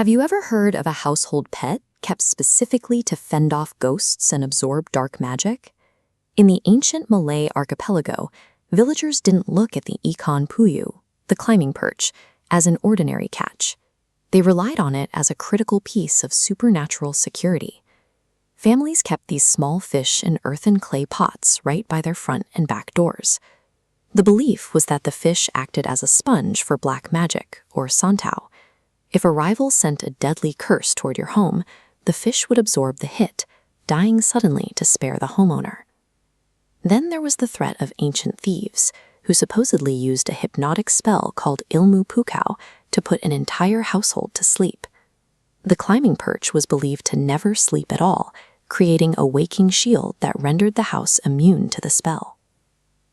Have you ever heard of a household pet kept specifically to fend off ghosts and absorb dark magic? In the ancient Malay archipelago, villagers didn't look at the Ikan Puyu, the climbing perch, as an ordinary catch. They relied on it as a critical piece of supernatural security. Families kept these small fish in earthen clay pots right by their front and back doors. The belief was that the fish acted as a sponge for black magic, or santau. If a rival sent a deadly curse toward your home, the fish would absorb the hit, dying suddenly to spare the homeowner. Then there was the threat of ancient thieves, who supposedly used a hypnotic spell called ilmu pukau to put an entire household to sleep. The climbing perch was believed to never sleep at all, creating a waking shield that rendered the house immune to the spell.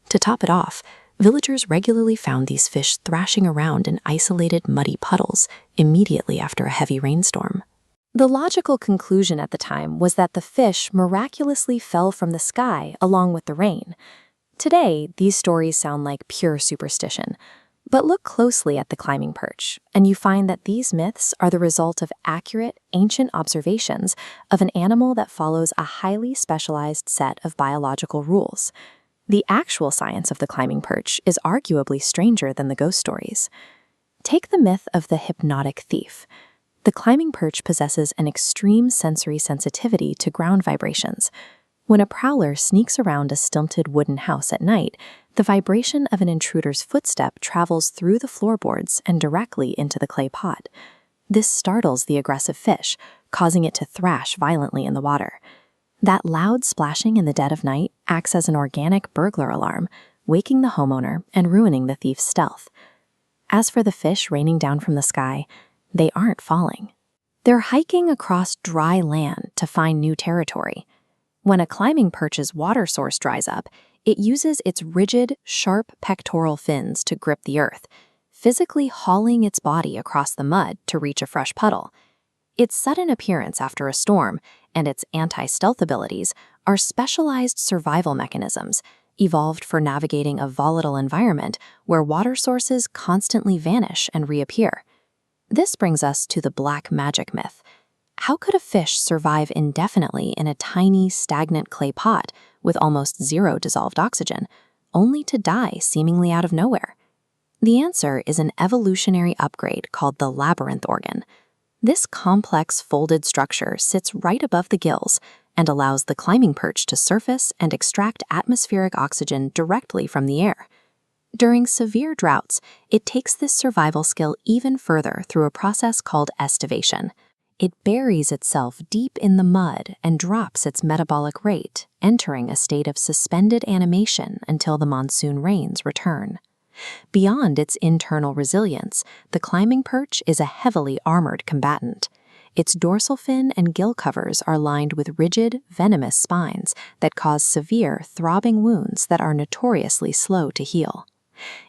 To top it off, villagers regularly found these fish thrashing around in isolated muddy puddles immediately after a heavy rainstorm. The logical conclusion at the time was that the fish miraculously fell from the sky along with the rain. Today, these stories sound like pure superstition, but look closely at the climbing perch, and you find that these myths are the result of accurate, ancient observations of an animal that follows a highly specialized set of biological rules. The actual science of the climbing perch is arguably stranger than the ghost stories. Take the myth of the hypnotic thief. The climbing perch possesses an extreme sensory sensitivity to ground vibrations. When a prowler sneaks around a stilted wooden house at night, the vibration of an intruder's footstep travels through the floorboards and directly into the clay pot. This startles the aggressive fish, causing it to thrash violently in the water. That loud splashing in the dead of night acts as an organic burglar alarm, waking the homeowner and ruining the thief's stealth. As for the fish raining down from the sky, they aren't falling. They're hiking across dry land to find new territory. When a climbing perch's water source dries up, it uses its rigid, sharp pectoral fins to grip the earth, physically hauling its body across the mud to reach a fresh puddle. Its sudden appearance after a storm and its anti-stealth abilities are specialized survival mechanisms evolved for navigating a volatile environment where water sources constantly vanish and reappear. This brings us to the black magic myth. How could a fish survive indefinitely in a tiny, stagnant clay pot with almost zero dissolved oxygen, only to die seemingly out of nowhere? The answer is an evolutionary upgrade called the labyrinth organ. This complex folded structure sits right above the gills and allows the climbing perch to surface and extract atmospheric oxygen directly from the air. During severe droughts, it takes this survival skill even further through a process called estivation. It buries itself deep in the mud and drops its metabolic rate, entering a state of suspended animation until the monsoon rains return. Beyond its internal resilience, the climbing perch is a heavily armored combatant. Its dorsal fin and gill covers are lined with rigid, venomous spines that cause severe, throbbing wounds that are notoriously slow to heal.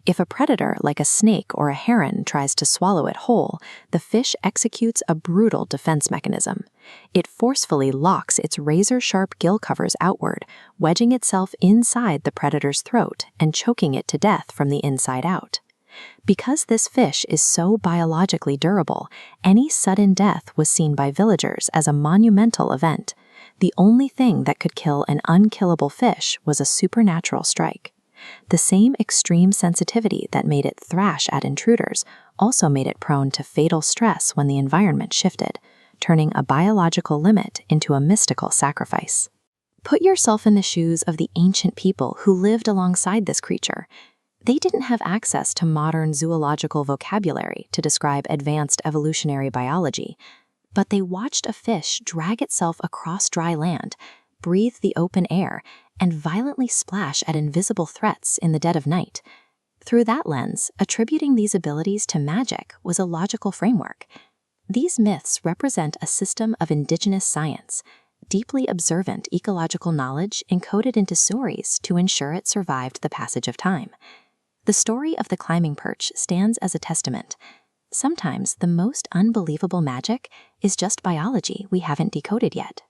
If a predator like a snake or a heron tries to swallow it whole, the fish executes a brutal defense mechanism. It forcefully locks its razor-sharp gill covers outward, wedging itself inside the predator's throat and choking it to death from the inside out. Because this fish is so biologically durable, any sudden death was seen by villagers as a monumental event. The only thing that could kill an unkillable fish was a supernatural strike. The same extreme sensitivity that made it thrash at intruders also made it prone to fatal stress when the environment shifted, turning a biological limit into a mystical sacrifice. Put yourself in the shoes of the ancient people who lived alongside this creature. They didn't have access to modern zoological vocabulary to describe advanced evolutionary biology, but they watched a fish drag itself across dry land, breathe the open air, and violently splash at invisible threats in the dead of night. Through that lens, attributing these abilities to magic was a logical framework. These myths represent a system of indigenous science, deeply observant ecological knowledge encoded into stories to ensure it survived the passage of time. The story of the climbing perch stands as a testament. Sometimes the most unbelievable magic is just biology we haven't decoded yet.